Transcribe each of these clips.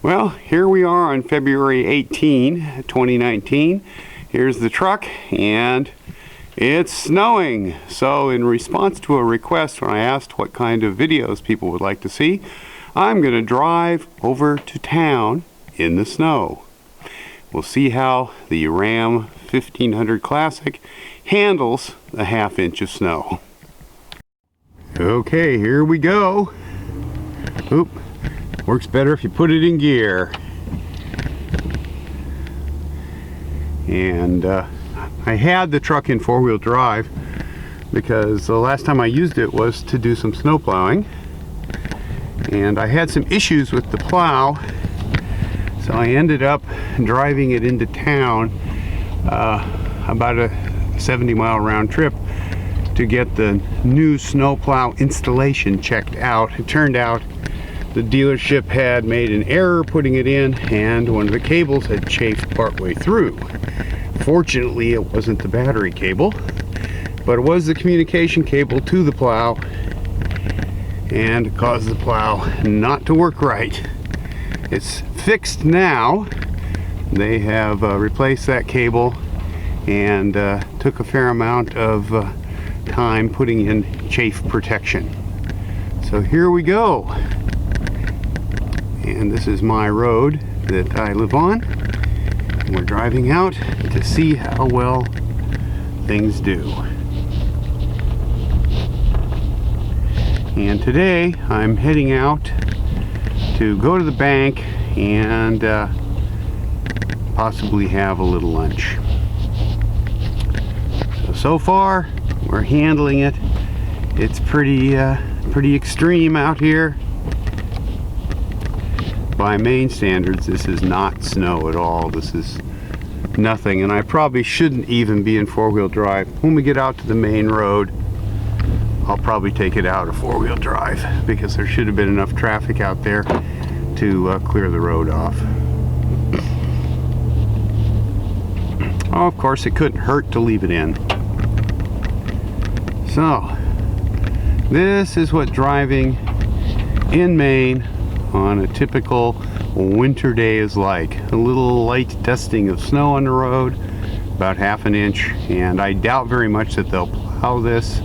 Well, here we are on February 18, 2019. Here's the truck, and it's snowing. So in response to a request when I asked what kind of videos people would like to see, I'm going to drive over to town in the snow. We'll see how the Ram 1500 Classic handles a half-inch of snow. Okay, here we go. Oop. Works better if you put it in gear. And I had the truck in four-wheel drive because the last time I used it was to do some snow plowing, and I had some issues with the plow, so I ended up driving it into town about a 70-mile round trip to get the new snow plow installation checked out. It turned out the dealership had made an error putting it in, and one of the cables had chafed partway through. Fortunately, it wasn't the battery cable, but it was the communication cable to the plow, and it caused the plow not to work right. It's fixed now. They have replaced that cable and took a fair amount of time putting in chafe protection. So here we go. And this is my road that I live on. And we're driving out to see how well things do. And today I'm heading out to go to the bank and possibly have a little lunch. So far we're handling it. It's pretty extreme out here. By Maine standards, this is not snow at all. This is nothing, and I probably shouldn't even be in four-wheel drive. When we get out to the main road, I'll probably take it out of four-wheel drive because there should have been enough traffic out there to clear the road off. Oh, of course, it couldn't hurt to leave it in. So, this is what driving in Maine on a typical winter day is like. A little light dusting of snow on the road, about half an inch, and I doubt very much that they'll plow this,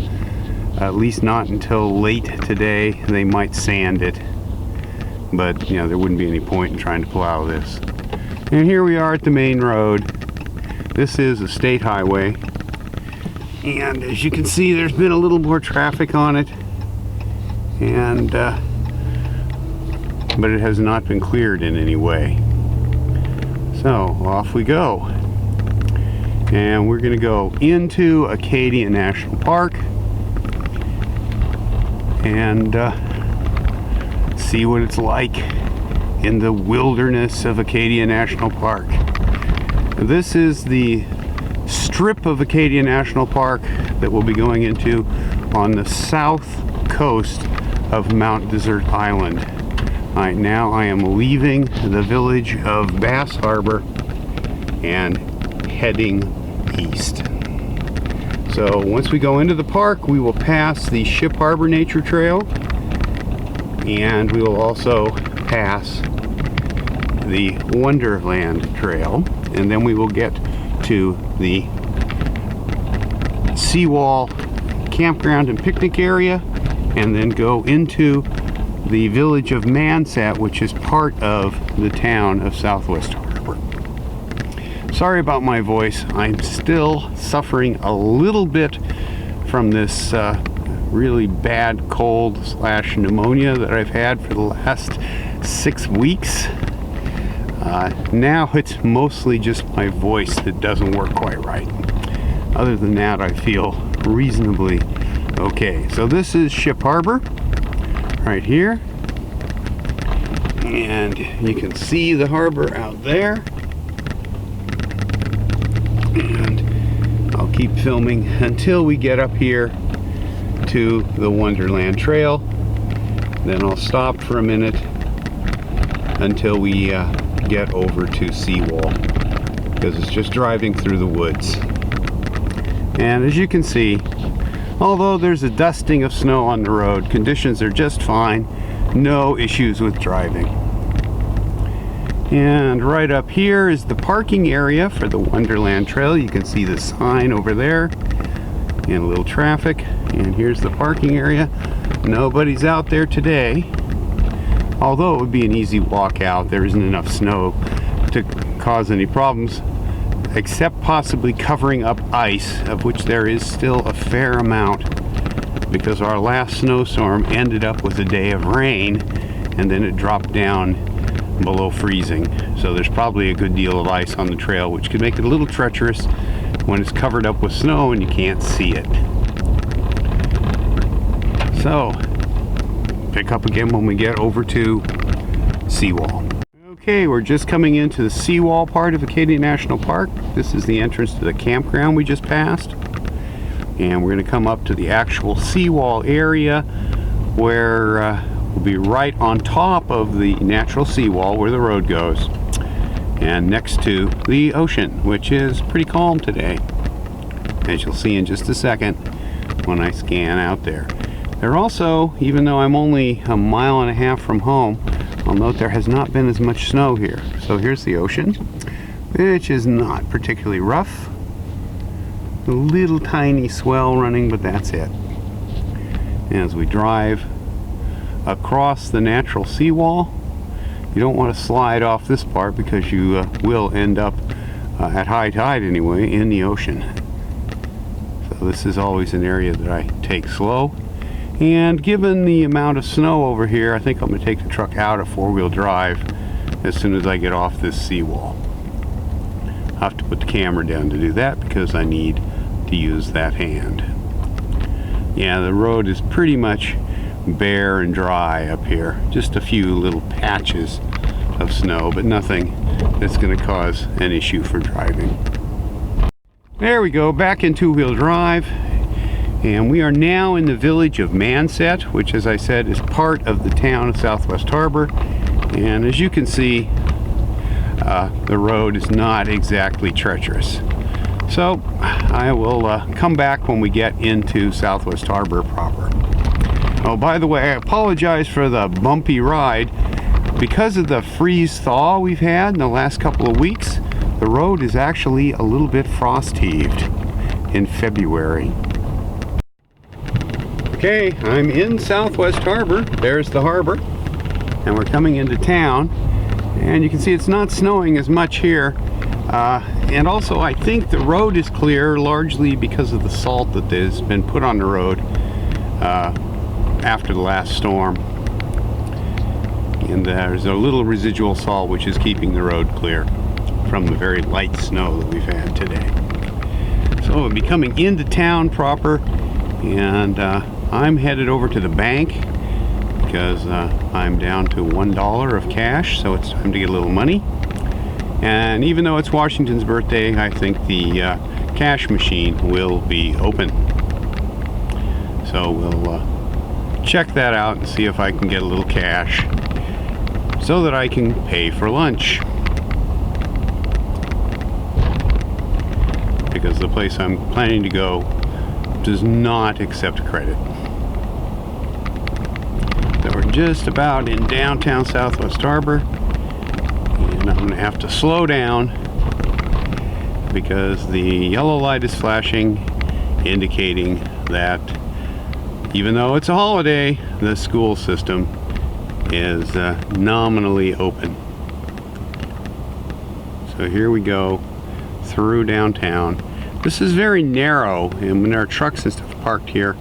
at least not until late today. They might sand it, but you know, there wouldn't be any point in trying to plow this. And here we are at the main road. This is a state highway, and as you can see, there's been a little more traffic on it, and but it has not been cleared in any way. So off we go, and we're gonna go into Acadia National Park and see what it's like in the wilderness of Acadia National Park. This is the strip of Acadia National Park that we'll be going into on the south coast of Mount Desert Island. Right now I am leaving the village of Bass Harbor and heading east. So once we go into the park, we will pass the Ship Harbor Nature Trail, and we will also pass the Wonderland Trail, and then we will get to the seawall campground and picnic area, and then go into the village of Manset, which is part of the town of Southwest Harbor. Sorry about my voice. I'm still suffering a little bit from this really bad cold / pneumonia that I've had for the last 6 weeks. Now it's mostly just my voice that doesn't work quite right. Other than that, I feel reasonably okay. So this is Ship Harbor right here, and you can see the harbor out there, and I'll keep filming until we get up here to the Wonderland Trail. Then I'll stop for a minute until we get over to Seawall, because it's just driving through the woods. And as you can see, although there's a dusting of snow on the road, conditions are just fine. No issues with driving. And right up here is the parking area for the Wonderland Trail. You can see the sign over there and a little traffic. And here's the parking area. Nobody's out there today, although it would be an easy walk out. There isn't enough snow to cause any problems, except possibly covering up ice, of which there is still a fair amount, because our last snowstorm ended up with a day of rain and then it dropped down below freezing. So there's probably a good deal of ice on the trail, which could make it a little treacherous when it's covered up with snow and you can't see it. So pick up again when we get over to Seawall. Okay, we're just coming into the Seawall part of Acadia National Park. This is the entrance to the campground we just passed. And we're going to come up to the actual Seawall area, where we'll be right on top of the natural seawall where the road goes, and next to the ocean, which is pretty calm today, as you'll see in just a second when I scan out there. There also, even though I'm only a mile and a half from home, I'll note there has not been as much snow here. So here's the ocean, which is not particularly rough. A little tiny swell running, but that's it. As we drive across the natural seawall, you don't want to slide off this part, because you will end up at high tide anyway in the ocean. So this is always an area that I take slow. And given the amount of snow over here, I think I'm going to take the truck out of four-wheel drive as soon as I get off this seawall. I'll have to put the camera down to do that, because I need to use that hand. Yeah, the road is pretty much bare and dry up here. Just a few little patches of snow, but nothing that's going to cause an issue for driving. There we go, back in two-wheel drive. And we are now in the village of Manset, which, as I said, is part of the town of Southwest Harbor. And as you can see, the road is not exactly treacherous. So I will come back when we get into Southwest Harbor proper. Oh, by the way, I apologize for the bumpy ride. Because of the freeze-thaw we've had in the last couple of weeks, the road is actually a little bit frost-heaved in February. Okay, I'm in Southwest Harbor. There's the harbor. And we're coming into town. And you can see it's not snowing as much here. And also, I think the road is clear, largely because of the salt that has been put on the road after the last storm. And there's a little residual salt which is keeping the road clear from the very light snow that we've had today. So we'll be coming into town proper, and I'm headed over to the bank because I'm down to $1 of cash, so it's time to get a little money. And even though it's Washington's birthday, I think the cash machine will be open. So we'll check that out and see if I can get a little cash so that I can pay for lunch. Because the place I'm planning to go does not accept credit. So we're just about in downtown Southwest Harbor. And I'm going to have to slow down because the yellow light is flashing, indicating that even though it's a holiday, the school system is nominally open. So here we go through downtown. This is very narrow, and when there are trucks and stuff parked here,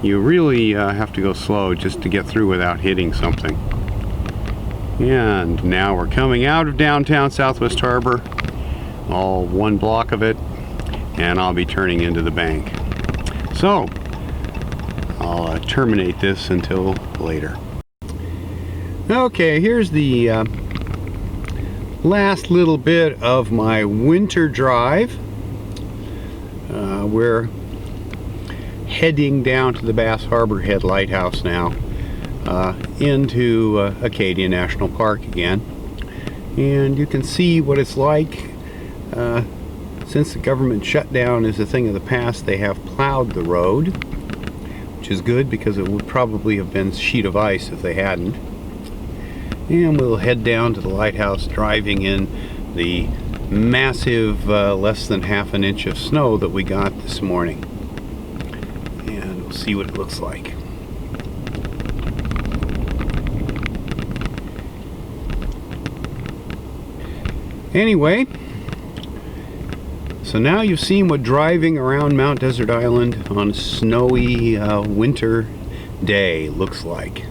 you really have to go slow just to get through without hitting something. And now we're coming out of downtown Southwest Harbor, all one block of it, and I'll be turning into the bank. So I'll terminate this until later. Okay, here's the last little bit of my winter drive. We're heading down to the Bass Harbor Head Lighthouse now, into Acadia National Park again. And you can see what it's like. Since the government shutdown is a thing of the past, they have plowed the road, which is good because it would probably have been a sheet of ice if they hadn't. And we'll head down to the lighthouse, driving in the massive less than half an inch of snow that we got this morning. And we'll see what it looks like. Anyway, so now you've seen what driving around Mount Desert Island on a snowy winter day looks like.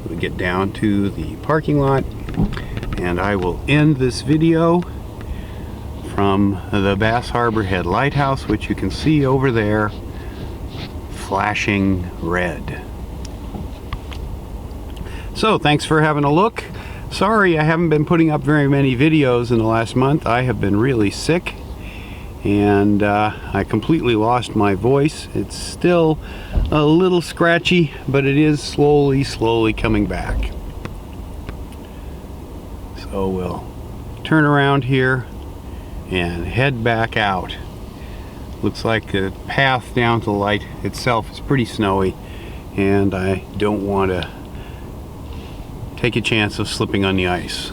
We get down to the parking lot, and I will end this video from the Bass Harbor Head Lighthouse, which you can see over there flashing red. So thanks for having a look. Sorry I haven't been putting up very many videos in the last month. I have been really sick, and I completely lost my voice. It's still a little scratchy, but it is slowly coming back. So we'll turn around here and head back out. Looks like the path down to the light itself is pretty snowy, and I don't want to take a chance of slipping on the ice.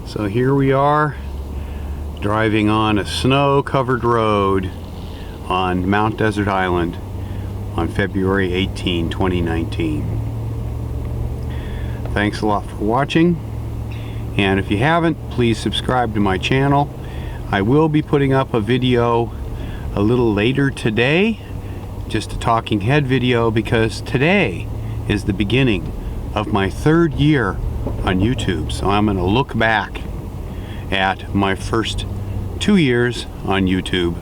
So here we are, driving on a snow-covered road on Mount Desert Island on February 18, 2019. Thanks a lot for watching, and if you haven't, please subscribe to my channel. I will be putting up a video a little later today, just a talking head video, because today is the beginning of my 3rd year on YouTube. So I'm going to look back at my first 2 years on YouTube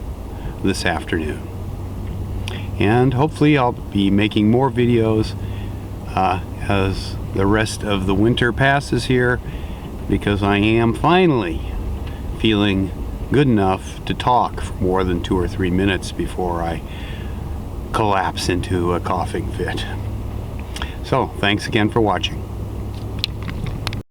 this afternoon. And hopefully I'll be making more videos as the rest of the winter passes here, because I am finally feeling good enough to talk for more than 2 or 3 minutes before I collapse into a coughing fit. So thanks again for watching.